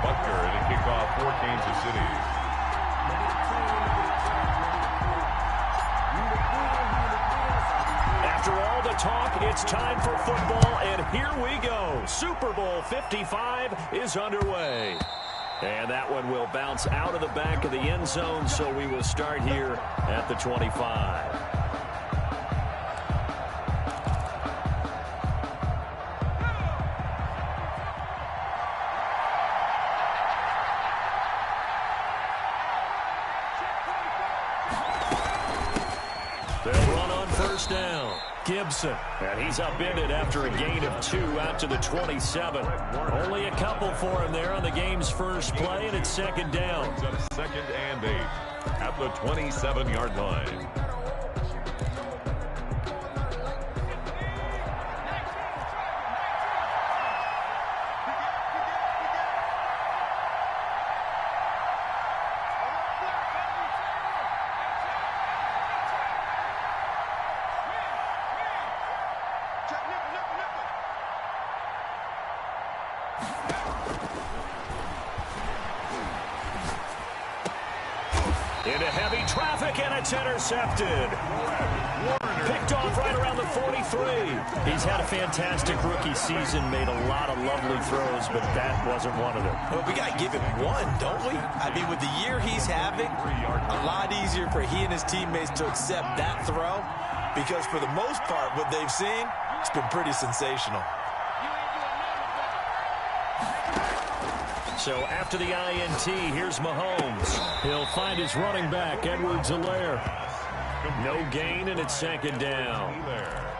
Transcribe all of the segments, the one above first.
Butker to kick off for Kansas City. After all the talk, it's time for football, and here we go. Super Bowl 55 is underway. And that one will bounce out of the back of the end zone, so we will start here at the 25. They'll run on first down. Gibson, and he's upended after a gain of 2 out to the 27. Only a couple for him there on the game's first play, and it's second down. Second and 8 at the 27-yard line. Into heavy traffic, and it's intercepted. Picked off right around the 43. He's had a fantastic rookie season, made a lot of lovely throws, but that wasn't one of them. Well, we got to give him one, don't we? I mean, with the year he's having, a lot easier for he and his teammates to accept that throw, because for the most part, what they've seen, it's been pretty sensational. So after the INT, here's Mahomes. He'll find his running back, Edwards-Helaire. No gain, and it's second down.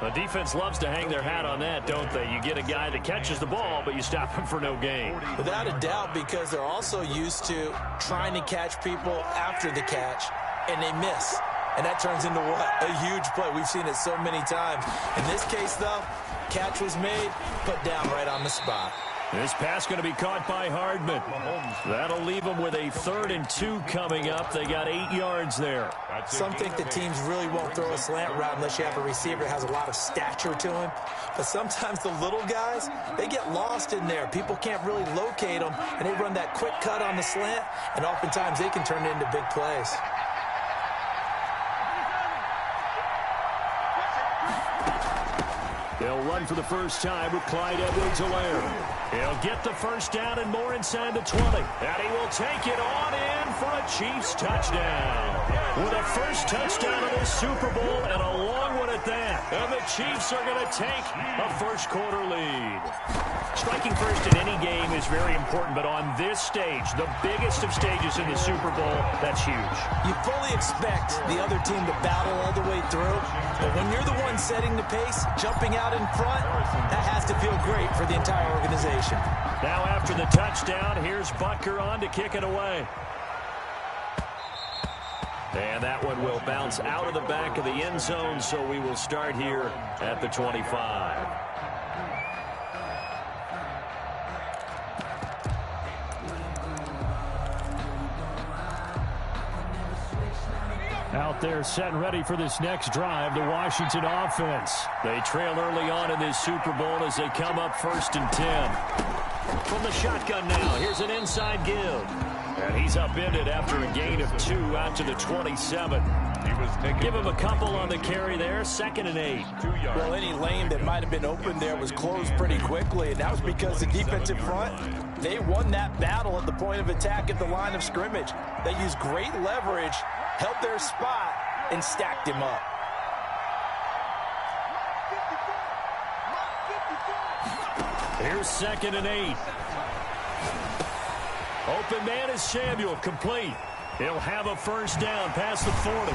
The defense loves to hang their hat on that, don't they? You get a guy that catches the ball, but you stop him for no gain. Without a doubt, because they're also used to trying to catch people after the catch, and they miss. And that turns into what? A huge play. We've seen it so many times. In this case, though, catch was made, put down right on the spot. This pass going to be caught by Hardman. That'll leave them with a 3rd and 2 coming up. They got 8 yards there. Some think the teams really won't throw a slant route unless you have a receiver that has a lot of stature to him. But sometimes the little guys, they get lost in there. People can't really locate them, and they run that quick cut on the slant, and oftentimes they can turn it into big plays. They'll run for the first time with Clyde Edwards-Helaire. He'll get the first down and more inside the 20. And he will take it on in for a Chiefs touchdown. With a first touchdown of this Super Bowl and a long one at that. And the Chiefs are going to take a first-quarter lead. Striking first in any game is very important, but on this stage, the biggest of stages in the Super Bowl, that's huge. You fully expect the other team to battle all the way through, but when you're the one setting the pace, jumping out in front, that has to feel great for the entire organization. Now after the touchdown, here's Butker on to kick it away. And that one will bounce out of the back of the end zone, so we will start here at the 25. Out there set and ready for this next drive, the Washington offense. They trail early on in this Super Bowl as they come up 1st and 10. From the shotgun now, here's an inside give. And he's upended after a gain of 2 out to the 27. Give him a couple on the carry there, 2nd and 8. Well, any lane that might have been open there was closed pretty quickly, and that was because the defensive front, they won that battle at the point of attack at the line of scrimmage. They used great leverage, held their spot, and stacked him up. Here's 2nd and 8. Open man is Samuel, complete. He'll have a first down past the 40.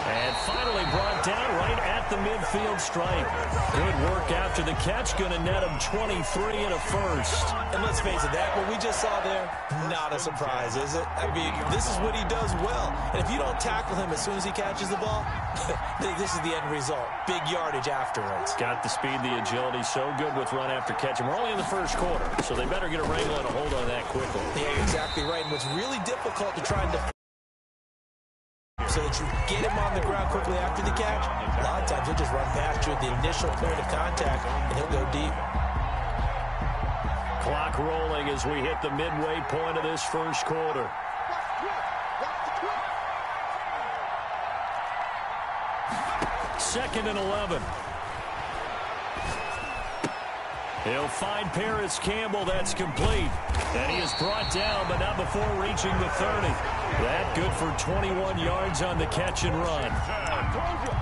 And finally brought down right at the midfield stripe. Good work after the catch. Going to net him 23 and a first. And let's face it, that what we just saw there, not a surprise, is it? I mean, this is what he does well. And if you don't tackle him as soon as he catches the ball, this is the end result. Big yardage afterwards. Got the speed, the agility, so good with run after catch. And we're only in the first quarter, so they better get a wrangle and a hold on that quickly. Yeah, you're exactly right. And what's really difficult to try and defend so that you get him on the ground quickly after the catch, a lot of times he'll just run past you at the initial point of contact, and he'll go deep. Clock rolling as we hit the midway point of this first quarter. Second and 11. He'll find Paris Campbell. That's complete. And he is brought down, but not before reaching the 30. That good for 21 yards on the catch and run.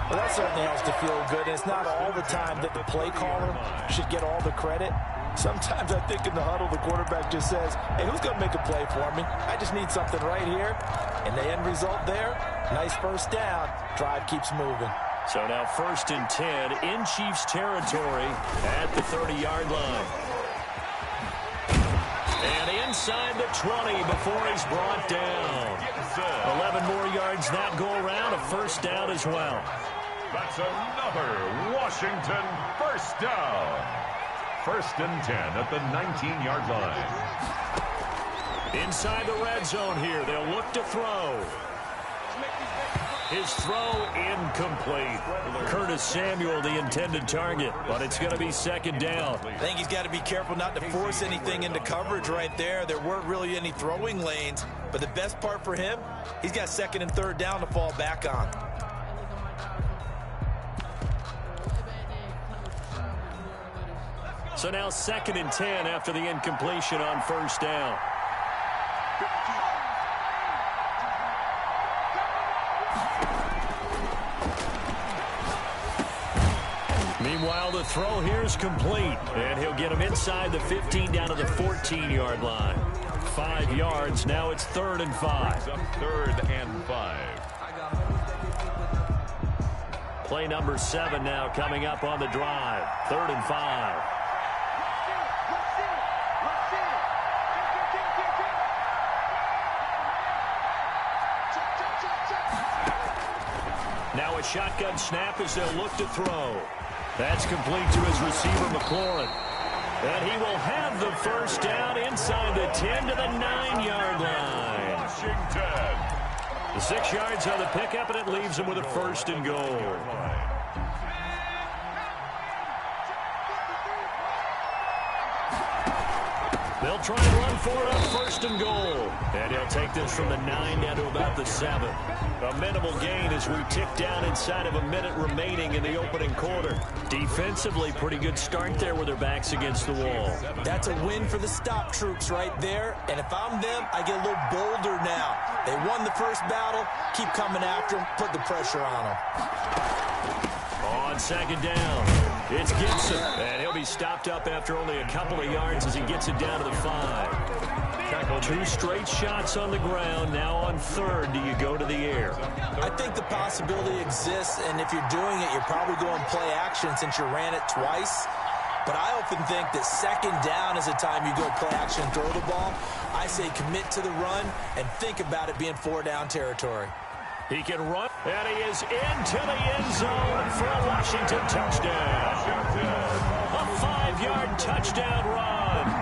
Well, that certainly has to feel good. And it's not all the time that the play caller should get all the credit. Sometimes I think in the huddle, the quarterback just says, hey, who's going to make a play for me? I just need something right here. And the end result there, nice first down. Drive keeps moving. So now 1st and 10 in Chiefs territory at the 30-yard line. And inside the 20 before he's brought down. 11 more yards that go around, a first down as well. That's another Washington first down. 1st and 10 at the 19-yard line. Inside the red zone here, they'll look to throw. His throw incomplete. Curtis Samuel, the intended target, but it's going to be 2nd down. I think he's got to be careful not to force anything into coverage right there. There weren't really any throwing lanes, but the best part for him, he's got 2nd and 3rd down to fall back on. So now 2nd and 10 after the incompletion on 1st down. Meanwhile, the throw here is complete, and he'll get him inside the 15 down to the 14-yard line. 5 yards. Now it's 3rd and 5. 3rd and 5. Play number 7 now coming up on the drive. 3rd and 5. Now a shotgun snap as they'll look to throw. That's complete to his receiver, McLaurin. And he will have the first down inside the 10 to the 9-yard line. Washington. The 6 yards on the pickup, and it leaves him with a 1st and goal. They'll try and run for it on 1st and goal. And he'll take this from the 9 down to about the 7. A minimal gain as we tick down inside of a minute remaining in the opening quarter. Defensively, pretty good start there with their backs against the wall. That's a win for the stop troops right there. And if I'm them, I get a little bolder now. They won the first battle. Keep coming after them. Put the pressure on them. On 2nd down, it's Gibson. And he'll be stopped up after only a couple of yards as he gets it down to the 5. 2 straight shots on the ground. Now on 3rd, do you go to the air? I think the possibility exists, and if you're doing it, you're probably going play action since you ran it twice. But I often think that 2nd down is the time you go play action and throw the ball. I say commit to the run and think about it being 4-down territory. He can run, and he is into the end zone for a Washington touchdown. A 5-yard touchdown run.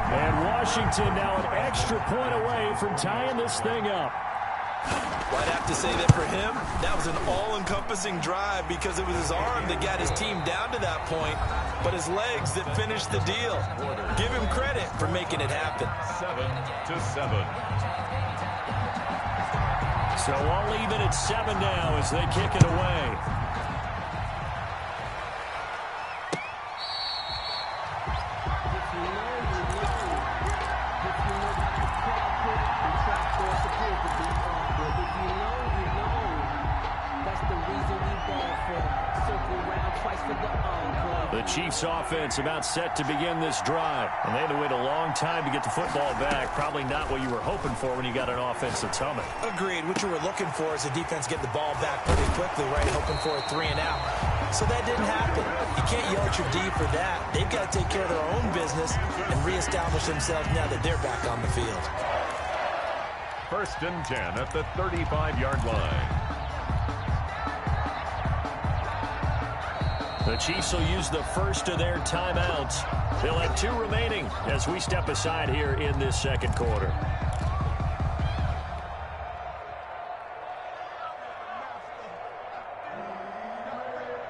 And Washington now an extra point away from tying this thing up. Well, I'd have to say that for him, that was an all-encompassing drive because it was his arm that got his team down to that point, but his legs that finished the deal. Give him credit for making it happen. 7-7. So all even at 7 now as they kick it away. The Chiefs offense about set to begin this drive. And they had to wait a long time to get the football back. Probably not what you were hoping for when you got an offense that's humming. Agreed. What you were looking for is the defense get the ball back pretty quickly, right? Hoping for a 3 and out. So that didn't happen. You can't yell at your D for that. They've got to take care of their own business and reestablish themselves now that they're back on the field. 1st and 10 at the 35-yard line. The Chiefs will use the first of their timeouts. They'll have 2 remaining as we step aside here in this 2nd quarter.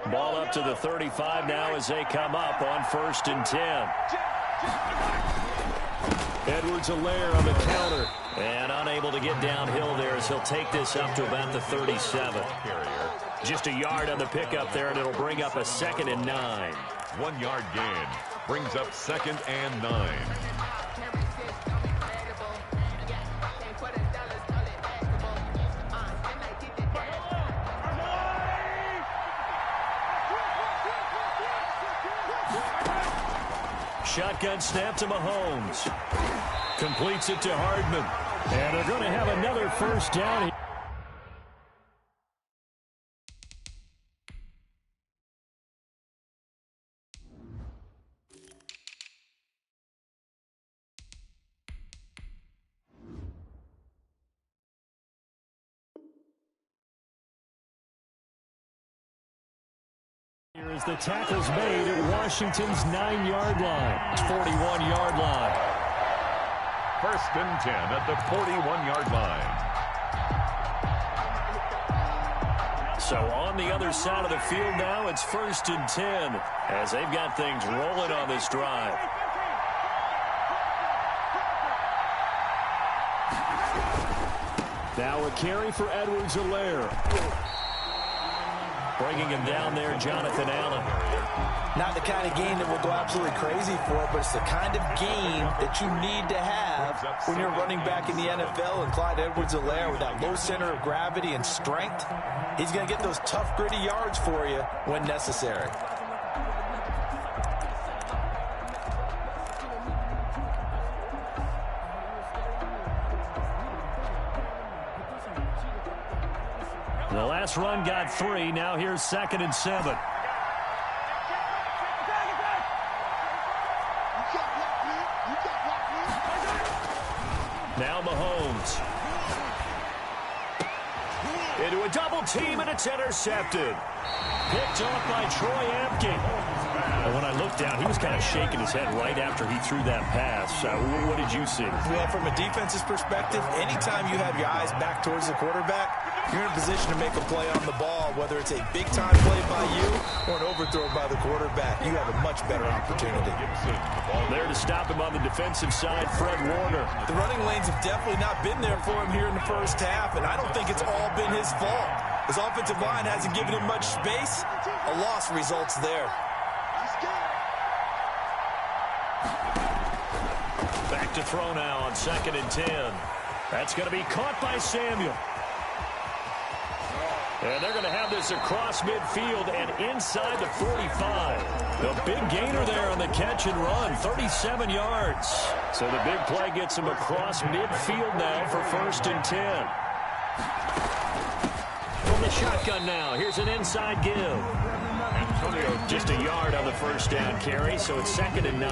Ball up to the 35 now as they come up on 1st and 10. Edwards-Helaire on the counter. And unable to get downhill there as he'll take this up to about the 37. Just a yard on the pickup there, and it'll bring up a 2nd and 9. 1 yard gain brings up 2nd and 9. Shotgun snap to Mahomes. Completes it to Hardman. And they're going to have another first down. Here is the tackles made at Washington's 9-yard line. 41-yard line. 1st and 10 at the 41-yard line. So on the other side of the field now, it's 1st and 10 as they've got things rolling on this drive. Now a carry for Edwards-Helaire. Bringing him down there, Jonathan Allen. Not the kind of game that we'll go absolutely crazy for, but it's the kind of game that you need to have when you're running back in the NFL. And Clyde Edwards-Helaire, with that low center of gravity and strength, he's going to get those tough, gritty yards for you when necessary. The last run got 3. Now here's 2nd and 7. Now Mahomes. Into a double team, and it's intercepted. Picked off by Troy Apke. And when I looked down, he was kind of shaking his head right after he threw that pass. What did you see? Well, from a defense's perspective, anytime you have your eyes back towards the quarterback, you're in a position to make a play on the ball, whether it's a big-time play by you or an overthrow by the quarterback. You have a much better opportunity. There to stop him on the defensive side, Fred Warner. The running lanes have definitely not been there for him here in the first half, and I don't think it's all been his fault. His offensive line hasn't given him much space. A loss results there. Back to throw now on 2nd and 10. That's going to be caught by Samuel. And they're going to have this across midfield and inside the 45. The big gainer there on the catch and run, 37 yards. So the big play gets him across midfield now for 1st and 10. From the shotgun now, here's an inside give. Antonio just a yard on the first down carry, so it's 2nd and 9.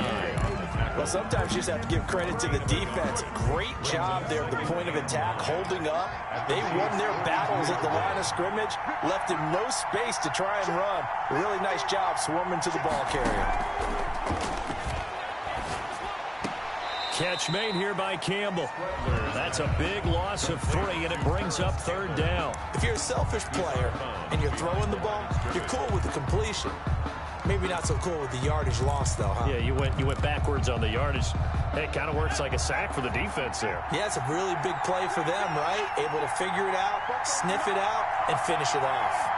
Well, sometimes you just have to give credit to the defense. Great job there at the point of attack, holding up. They won their battles at the line of scrimmage, left him no space to try and run. Really nice job swarming to the ball carrier. Catch made here by Campbell. That's a big loss of 3, and it brings up 3rd down. If you're a selfish player and you're throwing the ball, you're cool with the completion. Maybe not so cool with the yardage loss, though, huh? Yeah, you went backwards on the yardage. Hey, it kind of works like a sack for the defense there. Yeah, it's a really big play for them, right? Able to figure it out, sniff it out, and finish it off.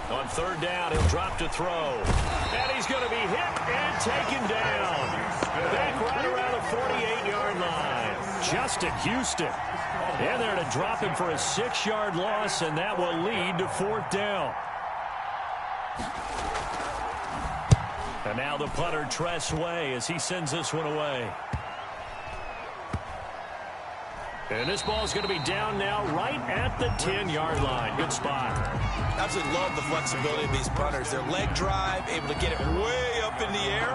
On 3rd down, he'll drop to throw. And he's going to be hit and taken down. Back right around the 48-yard line. Justin Houston. And there to drop him for a 6-yard loss, and that will lead to 4th down. And now the punter, Tress Way, as he sends this one away. And this ball is going to be down now right at the 10-yard line. Good spot. Absolutely love the flexibility of these punters. Their leg drive, able to get it way up in the air,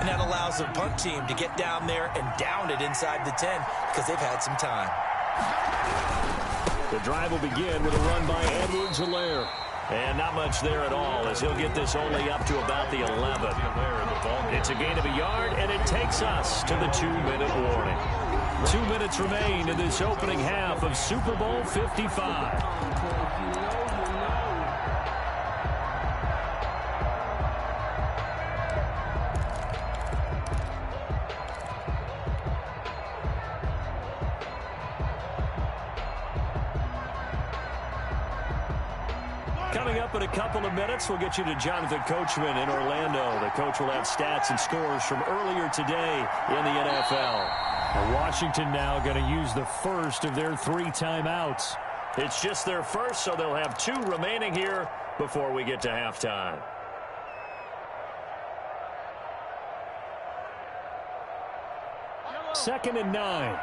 and that allows the punt team to get down there and down it inside the 10 because they've had some time. The drive will begin with a run by Edwards-Helaire. And not much there at all, as he'll get this only up to about the 11. It's a gain of a yard, and it takes us to the 2-minute warning. 2 minutes remain in this opening half of Super Bowl 55. Coming up in a couple of minutes, we'll get you to Jonathan Coachman in Orlando. The coach will have stats and scores from earlier today in the NFL. And Washington now going to use the first of their 3 timeouts. It's just their first, so they'll have 2 remaining here before we get to halftime. Second and 9.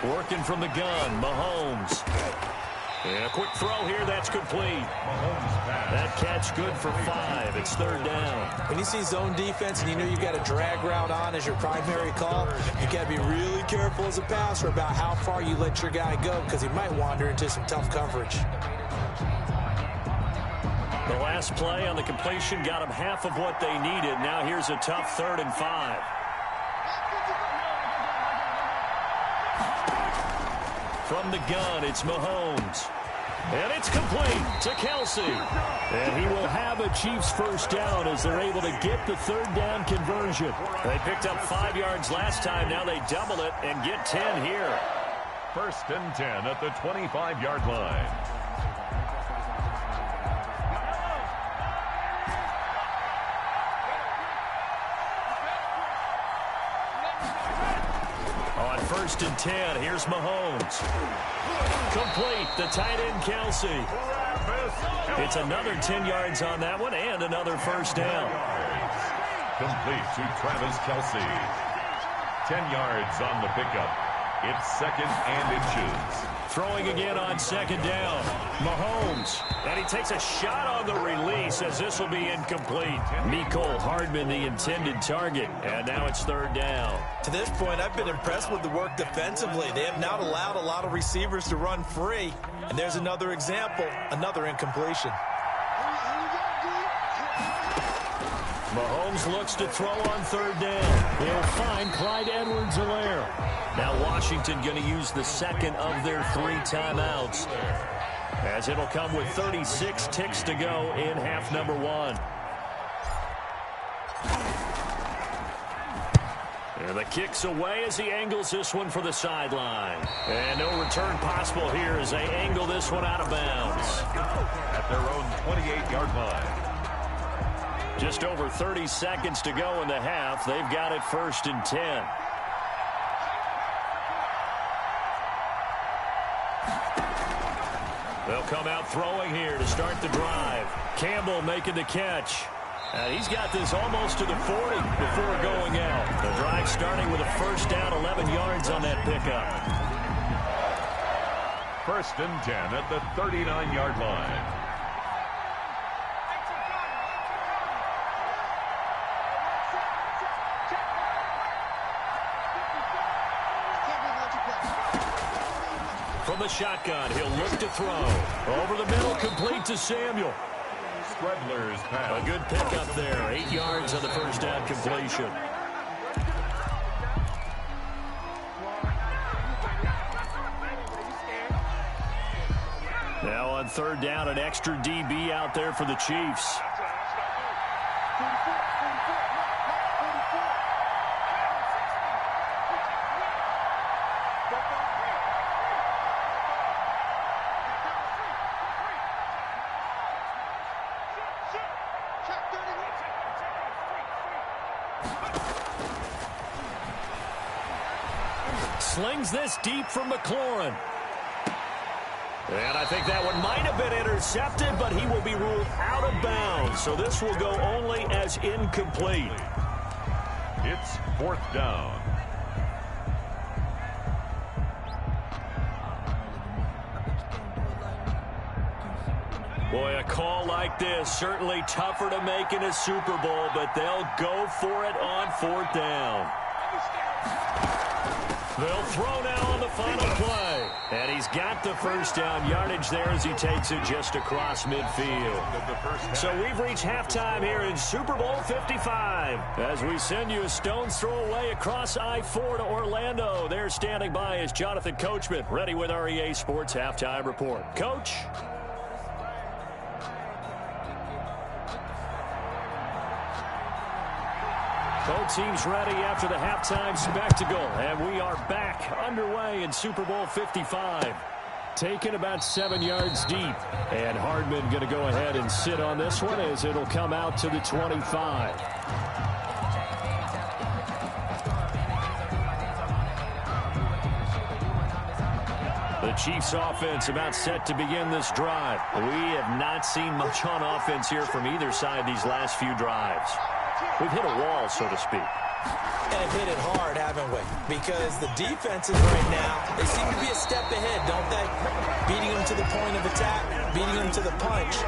Working from the gun, Mahomes. And a quick throw here, that's complete. That catch good for 5. It's third down. When you see zone defense and you know you've got a drag route on as your primary call, you got to be really careful as a passer about how far you let your guy go because he might wander into some tough coverage. The last play on the completion got them half of what they needed. Now here's a tough 3rd and 5. From the gun, it's Mahomes. And it's complete to Kelsey. And he will have a Chiefs first down as they're able to get the 3rd down conversion. They picked up 5 yards last time. Now they double it and get 10 here. 1st and 10 at the 25-yard line. On 1st and 10, here's Mahomes. Complete, the tight end Kelsey. It's another 10 yards on that one and another first down. Complete to Travis Kelsey. 10 yards on the pickup. It's 2nd and inches. Throwing again on 2nd down. Mahomes. And he takes a shot on the release as this will be incomplete. Mecole Hardman, the intended target. And now it's 3rd down. To this point, I've been impressed with the work defensively. They have not allowed a lot of receivers to run free. And there's another example, another incompletion. Mahomes looks to throw on 3rd down. They'll find Clyde Edwards-Helaire. Now Washington going to use the 2nd of their 3 timeouts, as it'll come with 36 ticks to go in half number 1. And the kick's away as he angles this one for the sideline. And no return possible here as they angle this one out of bounds. At their own 28-yard line. Just over 30 seconds to go in the half. They've got it 1st and 10. They'll come out throwing here to start the drive. Campbell making the catch. And he's got this almost to the 40 before going out. The drive starting with a first down, 11 yards on that pickup. 1st and 10 at the 39-yard line. From the shotgun, he'll look to throw. Over the middle, complete to Samuel. Stredler's pass. A good pickup there. 8 yards on the first down completion. Now on 3rd down, an extra DB out there for the Chiefs. Slings this deep from McLaurin. And I think that one might have been intercepted, but he will be ruled out of bounds. So this will go only as incomplete. It's 4th down. Boy, a call like this, certainly tougher to make in a Super Bowl, but they'll go for it on 4th down. They'll throw now on the final play. And he's got the first down yardage there as he takes it just across midfield. So we've reached halftime here in Super Bowl 55. As we send you a stone's throw away across I-4 to Orlando. There standing by is Jonathan Coachman, ready with our EA Sports Halftime Report. Coach? Both teams ready after the halftime spectacle, and we are back underway in Super Bowl 55. Taken about 7 yards deep, and Hardman going to go ahead and sit on this one as it'll come out to the 25. The Chiefs offense about set to begin this drive. We have not seen much on offense here from either side these last few drives. We've hit a wall, so to speak. And hit it hard, haven't we? Because the defenses right now, they seem to be a step ahead, don't they? Beating them to the point of attack, beating them to the punch.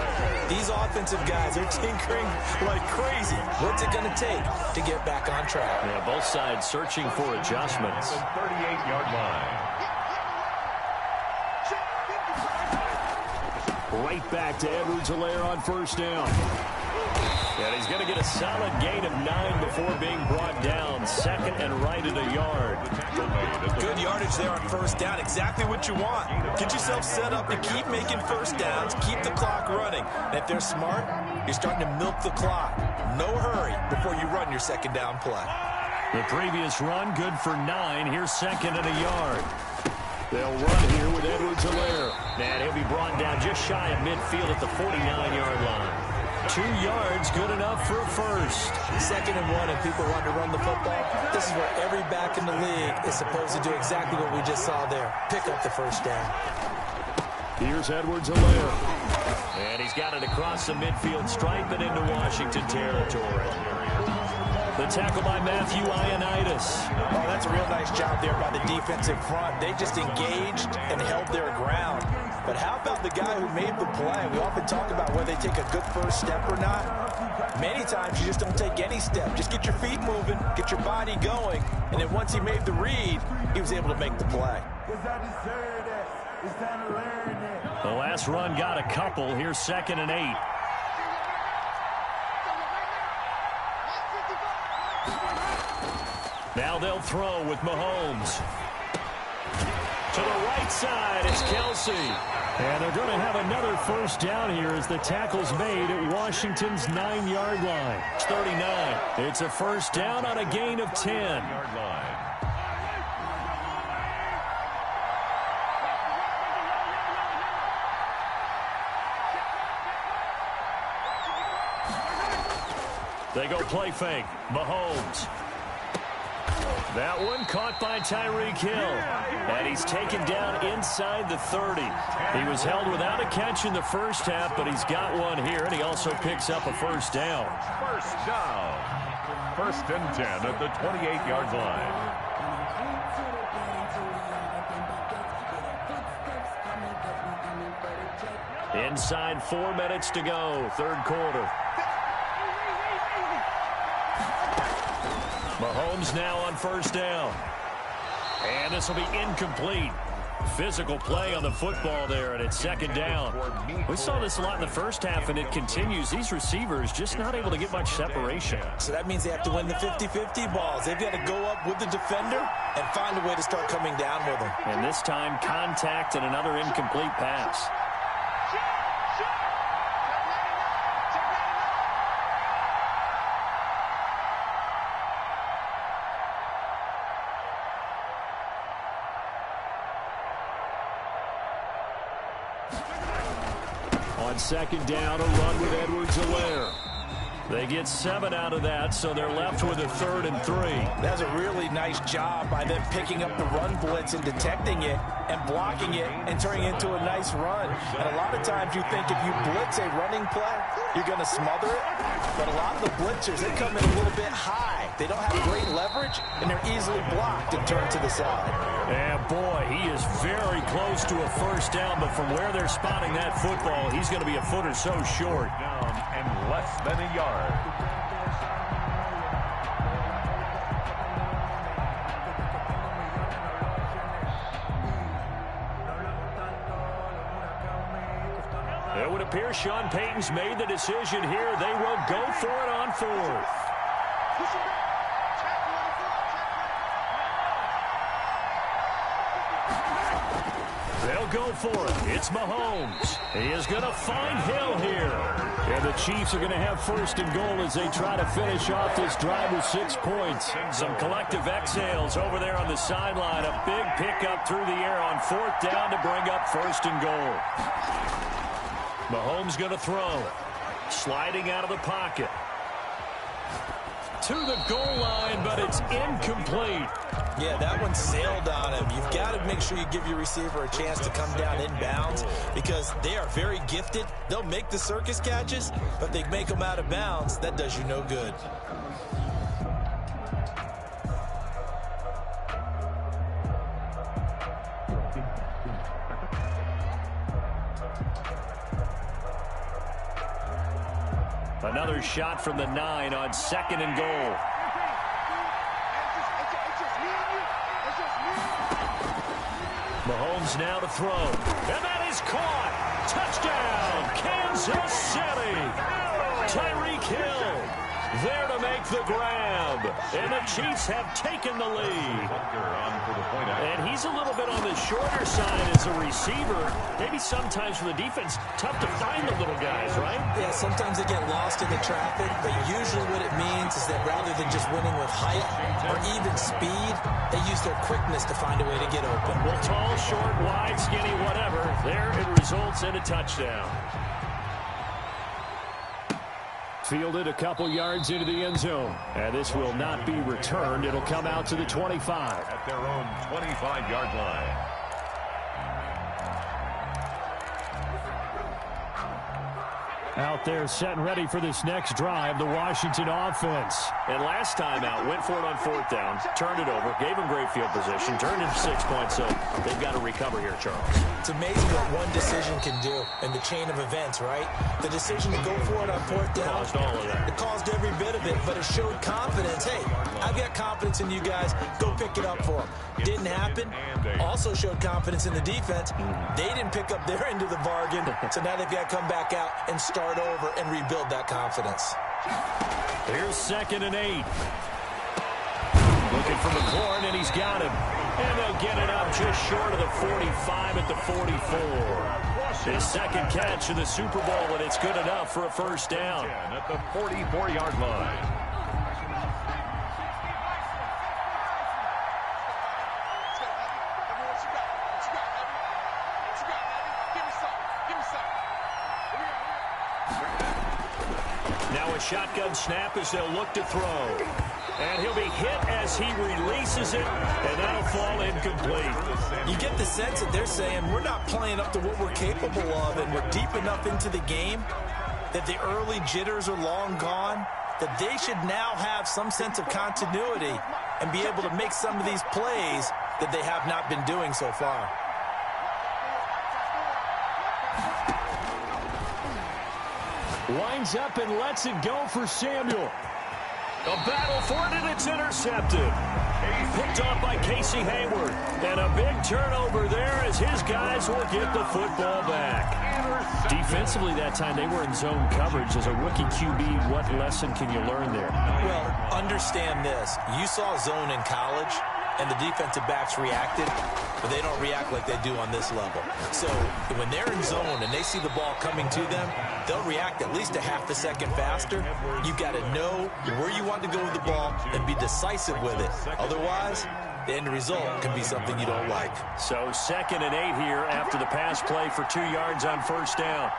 These offensive guys are tinkering like crazy. What's it going to take to get back on track? Yeah, both sides searching for adjustments. 38-yard line. Right back to Edwards-Helaire on first down. And he's going to get a solid gain of 9 before being brought down. Second and right at a yard. Good yardage there on first down. Exactly what you want. Get yourself set up to keep making first downs. Keep the clock running. And if they're smart, you're starting to milk the clock. No hurry before you run your second down play. The previous run, good for 9. Here's second and a yard. They'll run here with Edwards-Helaire. And he'll be brought down just shy of midfield at the 49-yard line. 2 yards, good enough for a first. Second and 1, and people want to run the football. This is where every back in the league is supposed to do exactly what we just saw there. Pick up the first down. Here's Edwards-Helaire. And he's got it across the midfield stripe and into Washington territory. The tackle by Matthew Ioannidis. Oh, that's a real nice job there by the defensive front. They just engaged and held their ground. But how about the guy who made the play? We often talk about whether they take a good first step or not. Many times you just don't take any step. Just get your feet moving, get your body going, and then once he made the read, he was able to make the play. The last run got a couple. Here's second and 8. Now they'll throw with Mahomes. To the right side, it's Kelsey. And they're going to have another first down here as the tackle's made at Washington's 9-yard line. It's 39. It's a first down on a gain of 10. 10-yard line. They go play fake. Mahomes. That one caught by Tyreek Hill. And he's taken down inside the 30. He was held without a catch in the first half, but he's got one here, and he also picks up a first down. First down. First and 10 at the 28-yard line. Inside 4 minutes to go, third quarter. Mahomes now on first down. And this will be incomplete. Physical play on the football there, and it's second down. We saw this a lot in the first half, and it continues. These receivers just not able to get much separation. So that means they have to win the 50-50 balls. They've got to go up with the defender and find a way to start coming down with them. And this time, contact and another incomplete pass. On second down, a run with Edwards-Helaire. They get 7 out of that, so they're left with a 3rd and 3. That's a really nice job by them picking up the run blitz and detecting it and blocking it and turning it into a nice run. And a lot of times you think if you blitz a running play, you're going to smother it. But a lot of the blitzers, they come in a little bit high. They don't have great leverage, and they're easily blocked and turned to the side. And boy, he is very close to a first down, but from where they're spotting that football, he's going to be a foot or so short. Down and less than a yard. It would appear Sean Payton's made the decision here. They will go for it on fourth. They'll go for it. It's Mahomes. He is going to find Hill here. And the Chiefs are going to have first and goal as they try to finish off this drive with 6 points. Some collective exhales over there on the sideline. A big pickup through the air on fourth down to bring up first and goal. Mahomes going to throw. Sliding out of the pocket. To the goal line, but it's incomplete. Yeah, that one sailed on him. You've got to make sure you give your receiver a chance to come down inbounds because they are very gifted. They'll make the circus catches, but they make them out of bounds. That does you no good. Another shot from the 9 on second and goal. Mahomes now to throw. And that is caught. Touchdown, Kansas City. Tyreek Hill there to make the grab. And the Chiefs have taken the lead. And he's a little bit on the shorter side as a receiver. Maybe sometimes for the defense, tough to find the little guys, right? Yeah, sometimes they get lost in the traffic, but usually what it means is that rather than just winning with height or even speed, they use their quickness to find a way to get open. Well, tall, short, wide, skinny, whatever. There it results in a touchdown. Fielded a couple yards into the end zone. And this will not be returned. It'll come out to the 25. At their own 25-yard line. Out there set and ready for this next drive, the Washington offense. And last time out, went for it on fourth down, turned it over, gave him great field position, turned it 6 points, so they've got to recover here, Charles. It's amazing what one decision can do in the chain of events, right? The decision to go for it on fourth down. Caused all of that. It caused every bit of it, but it showed confidence. Hey, I've got confidence in you guys. Go pick it up for them. Didn't happen. Also showed confidence in the defense. They didn't pick up their end of the bargain, so now they've got to come back out and start over and rebuild that confidence. Here's second and 8. Looking for McLaurin, and he's got him. And they'll get it up just short of the 45 at the 44. His second catch of the Super Bowl, and it's good enough for a first down. At the 44-yard line. Now a shotgun snap as they'll look to throw. And he'll be hit as he releases it, and that'll fall incomplete. You get the sense that they're saying we're not playing up to what we're capable of, and we're deep enough into the game that the early jitters are long gone, that they should now have some sense of continuity and be able to make some of these plays that they have not been doing so far. Winds up and lets it go for Samuel. A battle for it, and it's intercepted. Picked off by Casey Hayward. And a big turnover there as his guys will get the football back. Defensively that time, they were in zone coverage. As a rookie QB, what lesson can you learn there? Well, understand this. You saw zone in college, and the defensive backs reacted, but they don't react like they do on this level. So when they're in zone and they see the ball coming to them, they'll react at least a half a second faster. You've got to know where you want to go with the ball and be decisive with it. Otherwise, the end result can be something you don't like. So second and 8 here after the pass play for 2 yards on first down.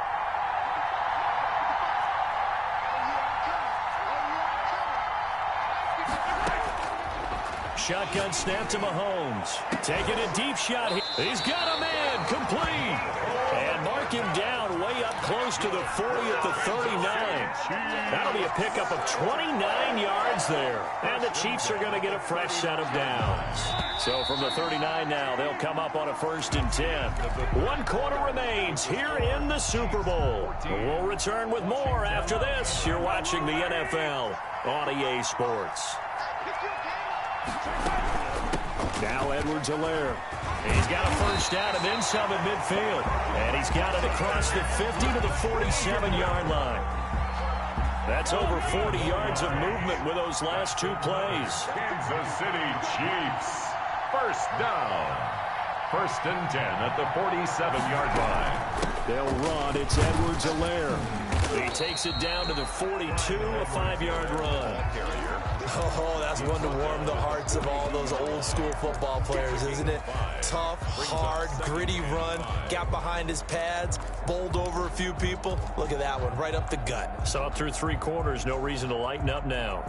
Shotgun snap to Mahomes. Taking a deep shot. He's got a man complete. And mark him down way up close to the 40 at the 39. That'll be a pickup of 29 yards there. And the Chiefs are going to get a fresh set of downs. So from the 39 now, they'll come up on a 1st and 10. 1 quarter remains here in the Super Bowl. We'll return with more after this. You're watching the NFL on EA Sports. Now Edwards-Helaire. He's got a first down and then some at midfield. And he's got it across the 50 to the 47-yard line. That's over 40 yards of movement with those last two plays. Kansas City Chiefs. First down. First and 10 at the 47-yard line. They'll run. It's Edwards-Helaire. He takes it down to the 42, a 5-yard run. Oh, that's one to warm the hearts of all those old school football players, isn't it? Tough, hard, gritty run. Got behind his pads, bowled over a few people. Look at that one, right up the gut. Saw it through three quarters. No reason to lighten up now.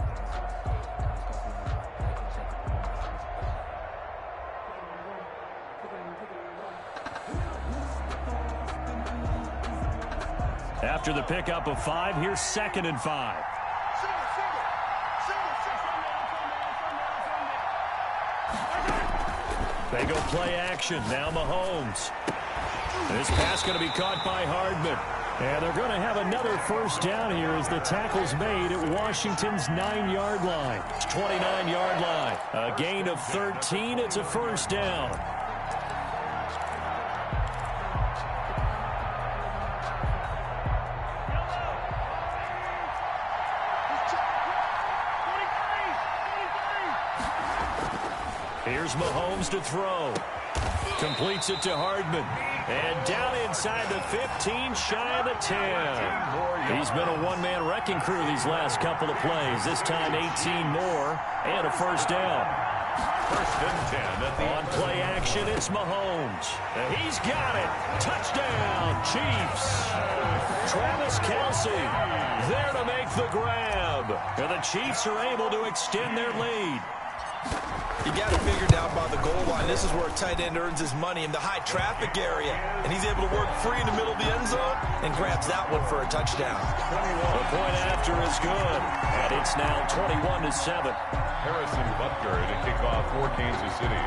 After the pickup of 5, here's 2nd and 5. They go play action. Now Mahomes. This pass going to be caught by Hardman. And they're going to have another first down here as the tackle's made at Washington's 9-yard line. 29-yard line. A gain of 13. It's a first down. Here's Mahomes to throw. Completes it to Hardman. And down inside the 15, shy of the 10. He's been a one-man wrecking crew these last couple of plays. This time 18 more and a first down. First and 10 on play action, it's Mahomes. He's got it. Touchdown, Chiefs. Travis Kelce there to make the grab. And the Chiefs are able to extend their lead. You got it figured out by the goal line. This is where a tight end earns his money in the high traffic area. And he's able to work free in the middle of the end zone and grabs that one for a touchdown. The point after is good. And it's now 21-7. Harrison Butker to kick off for Kansas City.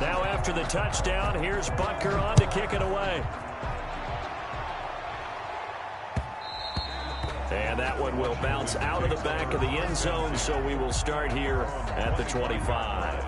Now after the touchdown, here's Butker on to kick it away. And that one will bounce out of the back of the end zone, so we will start here at the 25.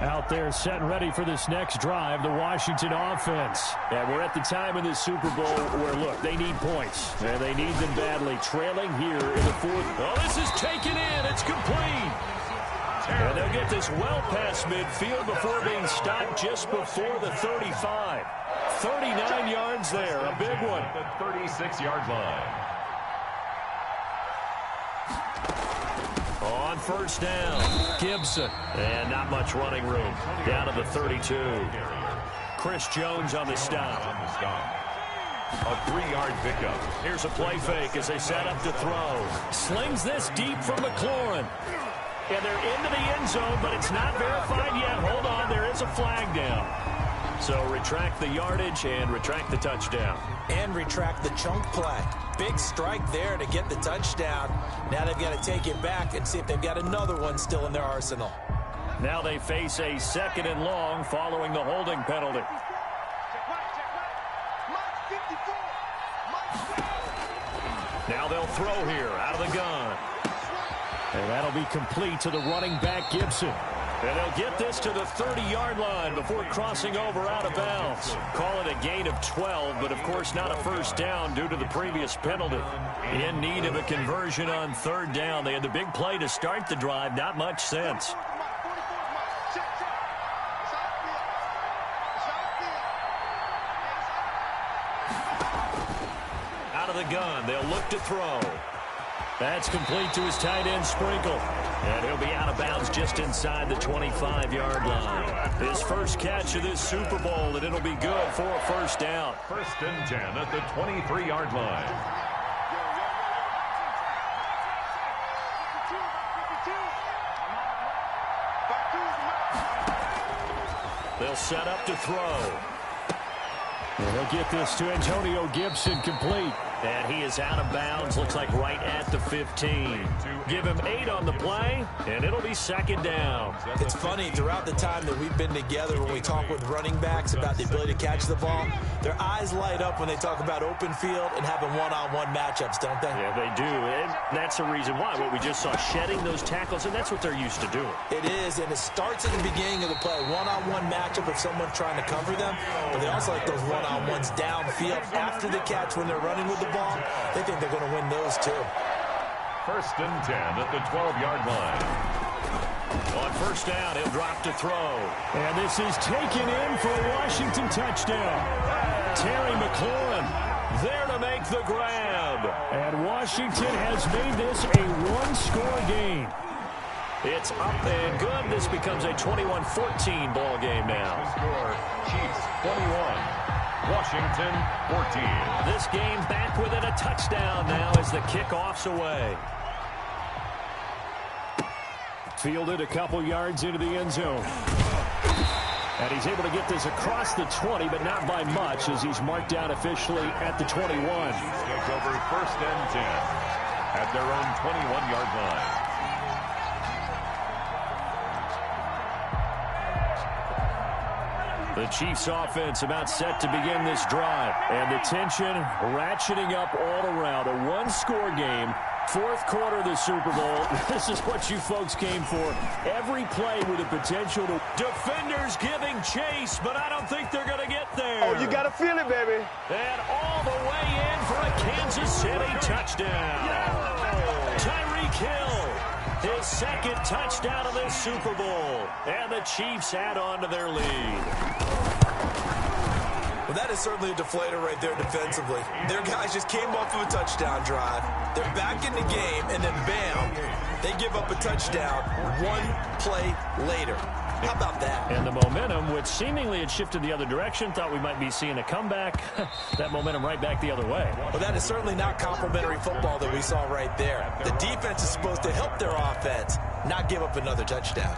Out there set and ready for this next drive, the Washington offense. And we're at the time in the Super Bowl where, look, they need points. And they need them badly, trailing here in the fourth. Oh, this is taken in. It's complete. And they'll get this well past midfield before being stopped just before the 35. 39 yards there, a big one. The 36-yard line. On first down, Gibson. And not much running room. Down to the 32. Chris Jones on the stop. A 3-yard pickup. Here's a play fake as they set up to throw. Slings this deep from McLaurin. And they're into the end zone, but it's not verified yet. Hold on, there is a flag down. So retract the yardage and retract the touchdown. And retract the chunk play. Big strike there to get the touchdown. Now they've got to take it back and see if they've got another one still in their arsenal. Now they face a 2nd and long following the holding penalty. Now they'll throw here out of the gun. And that'll be complete to the running back, Gibson. And they'll get this to the 30-yard line before crossing over out of bounds. Call it a gain of 12, but of course not a first down due to the previous penalty. In need of a conversion on 3rd down. They had the big play to start the drive. Not much sense. Out of the gun, they'll look to throw. That's complete to his tight end, Sprinkle. And he'll be out of bounds just inside the 25-yard line. His first catch of this Super Bowl, and it'll be good for a first down. First and 10 at the 23-yard line. They'll set up to throw. And they'll get this to Antonio Gibson complete. And he is out of bounds, looks like right at the 15. Give him 8 on the play, and it'll be second down. It's funny, throughout the time that we've been together, when we talk with running backs about the ability to catch the ball, their eyes light up when they talk about open field and having one-on-one matchups, don't they? Yeah, they do, and that's the reason why. What we just saw, shedding those tackles, and that's what they're used to doing. It is, and it starts at the beginning of the play. One-on-one matchup of someone trying to cover them, but they also like those one-on-ones downfield after the catch when they're running with the ball. They think they're going to win those too. First and 10 at the 12-yard line. On first down, he'll drop to throw. And this is taken in for a Washington touchdown. Terry McLaurin There to make the grab. And Washington has made this a one-score game. It's up and good. This becomes a 21-14 ball game now. Score, Chiefs 21, Washington 14. This game back within a touchdown now as the kickoff's away. Fielded a couple yards into the end zone. And he's able to get this across the 20, but not by much, as he's marked down officially at the 21. Chiefs take over first and 10 at their own 21-yard line. The Chiefs offense about set to begin this drive. And the tension ratcheting up all around. A one-score game. Fourth quarter of the Super Bowl. This is what you folks came for. Every play with the potential to... Defenders giving chase, but I don't think they're going to get there. Oh, you got to feel it, baby. And all the way in for a Kansas City touchdown. Tyreek Hill, his second touchdown of this Super Bowl. And the Chiefs add on to their lead. Well, that is certainly a deflator right there defensively. Their guys just came off of a touchdown drive. They're back in the game, and then bam, they give up a touchdown one play later. How about that? And the momentum, which seemingly had shifted the other direction, thought we might be seeing a comeback. That momentum right back the other way. Well, that is certainly not complimentary football that we saw right there. The defense is supposed to help their offense, not give up another touchdown.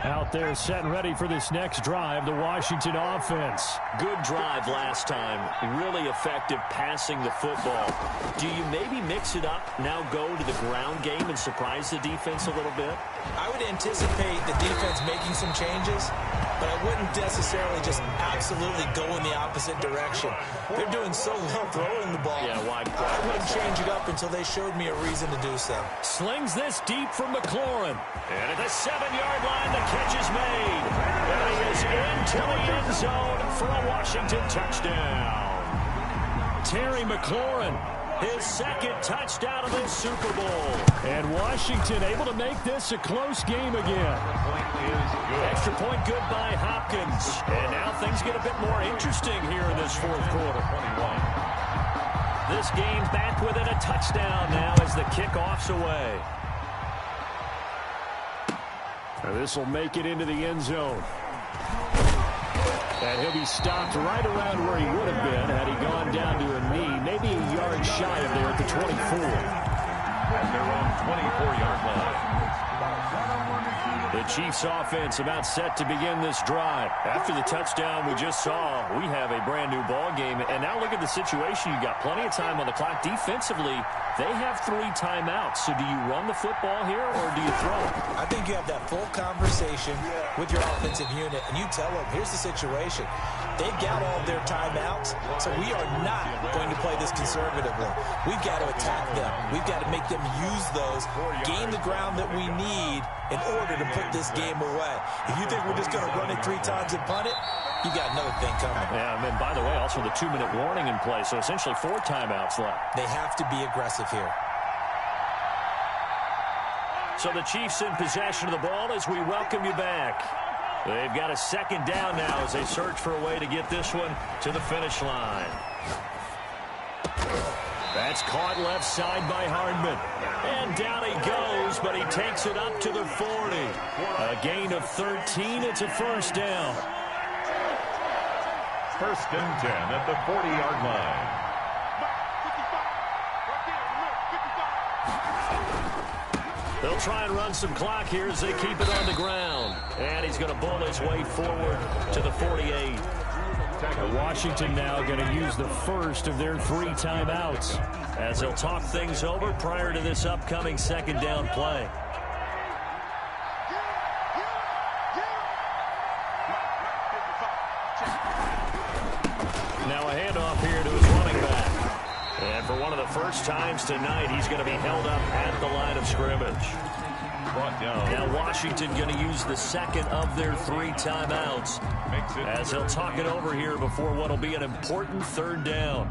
Out there set and ready for this next drive, the Washington offense. Good drive last time. Really effective passing the football. Do you maybe mix it up, now go to the ground game and surprise the defense a little bit? I would anticipate the defense making some changes, but I wouldn't necessarily just absolutely go in the opposite direction. They're doing so well throwing the ball. Yeah, why? I wouldn't change it up until they showed me a reason to do so. Slings this deep from McLaurin. And at the 7-yard line, the catch is made. And he is into the end zone for a Washington touchdown. Terry McLaurin, his second touchdown of this Super Bowl. And Washington able to make this a close game again. Extra point good by Hopkins. And now things get a bit more interesting here in this fourth quarter. This game back within a touchdown now as the kickoff's away. This will make it into the end zone. And he'll be stopped right around where he would have been had he gone down to a knee, maybe a yard shy of there at the 24. At their own 24-yard line. The Chiefs offense about set to begin this drive. After the touchdown we just saw, we have a brand new ball game. And now look at the situation. You've got plenty of time on the clock. Defensively, they have 3 timeouts. So do you run the football here or do you throw it? I think you have that full conversation with your offensive unit, and you tell them, here's the situation. They've got all of their timeouts, so we are not going to play this conservatively. We've got to attack them. We've got to make them use those, gain the ground that we need in order to put this game away. If you think we're just going to run it 3 times and punt it, you got another thing coming. Yeah, and then, by the way, also the 2-minute warning in play, so essentially 4 timeouts left. They have to be aggressive here. So the Chiefs in possession of the ball as we welcome you back. They've got a second down now as they search for a way to get this one to the finish line. That's caught left side by Hardman. And down he goes, but he takes it up to the 40. A gain of 13. It's a first down. First and 10 at the 40-yard line. They'll try and run some clock here as they keep it on the ground. And he's going to bowl his way forward to the 48. Washington now going to use the first of their 3 timeouts, as they'll talk things over prior to this upcoming second down play. Now a handoff here to his running back. And for one of the first times tonight, he's going to be held up at the line of scrimmage. Brought down. Now Washington going to use the second of their 3 timeouts as he'll talk it over here before what will be an important third down.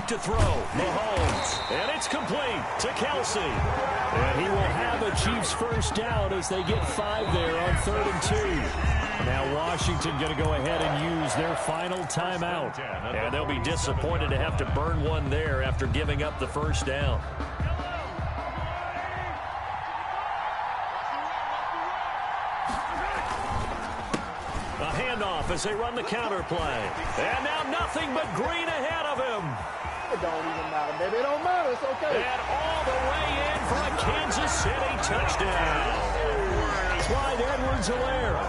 To throw, Mahomes, and it's complete to Kelsey. And he will have a Chiefs first down as they get 5 there on 3rd and 2. Now Washington going to go ahead and use their final timeout. And they'll be disappointed to have to burn one there after giving up the first down. A handoff as they run the counter play. And now nothing but green ahead of him. It don't even matter, baby. It don't matter. It's okay. And all the way in for a Kansas City touchdown. Clyde Edwards-Helaire,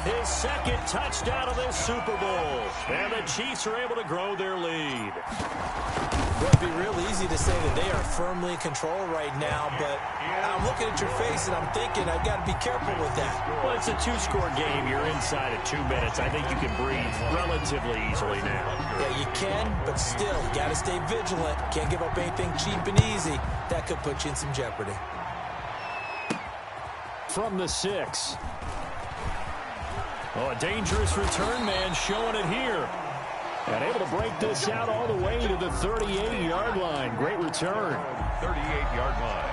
his second touchdown of this Super Bowl. And the Chiefs are able to grow their lead. Well, it'd be real easy to say that they are firmly in control right now, but I'm looking at your face and I'm thinking I've got to be careful with that. Well, it's a 2-score game. You're inside of 2 minutes. I think you can breathe relatively easily now. Yeah, you can, but still, you got to stay vigilant. Can't give up anything cheap and easy. That could put you in some jeopardy. From the 6. Oh, a dangerous return man showing it here. And able to break this out all the way to the 38-yard line. Great return. 38-yard line.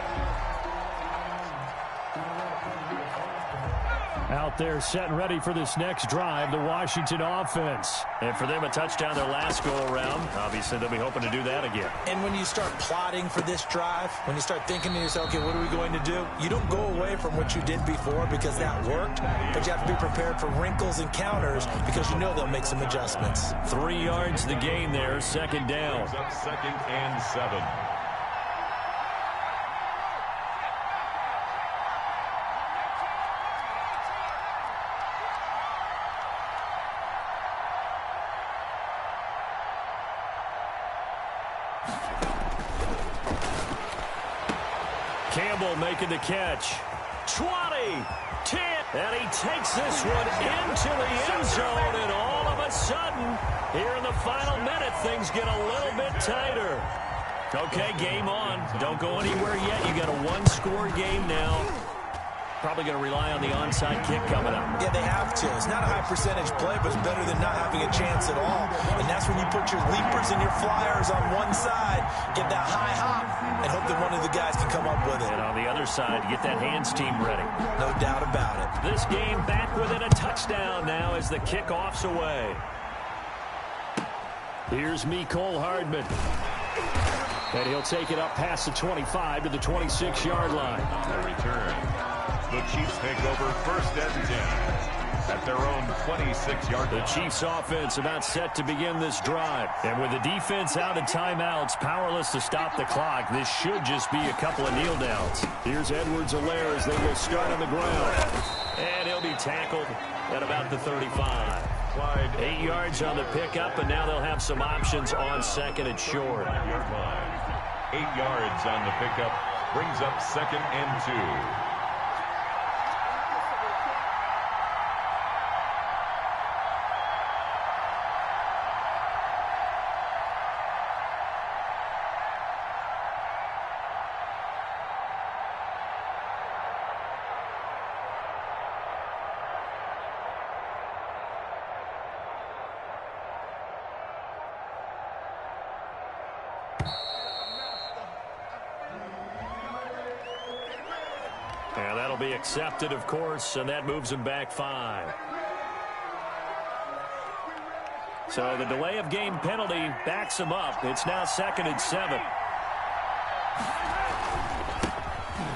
Out there set and ready for this next drive, the Washington offense. And for them, a touchdown their last go-around. Obviously, they'll be hoping to do that again. And when you start plotting for this drive, when you start thinking to yourself, okay, what are we going to do? You don't go away from what you did before because that worked, but you have to be prepared for wrinkles and counters because you know they'll make some adjustments. 3 yards the gain there, second down. Up 2nd and 7. Campbell making the catch. 20, 10, and he takes this one into the end zone, and all of a sudden, here in the final minute, things get a little bit tighter. Okay, game on. Don't go anywhere yet. You got a 1-score game now. Probably going to rely on the onside kick coming up. Yeah, they have to. It's not a high percentage play, but it's better than not having a chance at all. And that's when you put your leapers and your flyers on one side, get that high hop, and hope that one of the guys can come up with it. And on the other side, get that hands team ready. No doubt about it. This game back within a touchdown now as the kickoff's away. Here's Mecole Hardman. And he'll take it up past the 25 to the 26-yard line. The return. The Chiefs take over 1st and 10 at their own 26-yard line. The Chiefs offense about set to begin this drive. And with the defense out of timeouts, powerless to stop the clock, this should just be a couple of kneel downs. Here's Edwards-Helaire as they will start on the ground. And he'll be tackled at about the 35. 8 yards on the pickup, and now they'll have some options on 2nd and short. 8 yards on the pickup brings up 2nd and 2. And that'll be accepted, of course, and that moves him back 5. So the delay of game penalty backs him up. It's now 2nd and 7.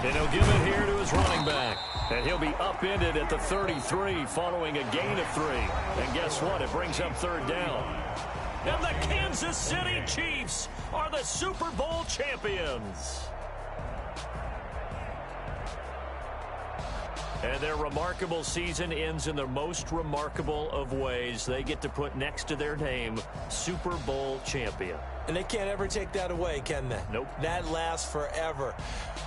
And he'll give it here to his running back. And he'll be upended at the 33 following a gain of 3. And guess what? It brings up 3rd down. And the Kansas City Chiefs are the Super Bowl champions. And their remarkable season ends in the most remarkable of ways. They get to put next to their name, Super Bowl champion. And they can't ever take that away, can they? Nope. That lasts forever.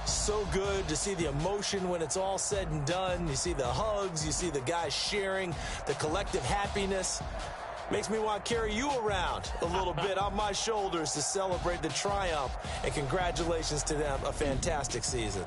So good to see the emotion when it's all said and done. You see the hugs. You see the guys sharing, the collective happiness. Makes me want to carry you around a little bit on my shoulders to celebrate the triumph. And congratulations to them. A fantastic season.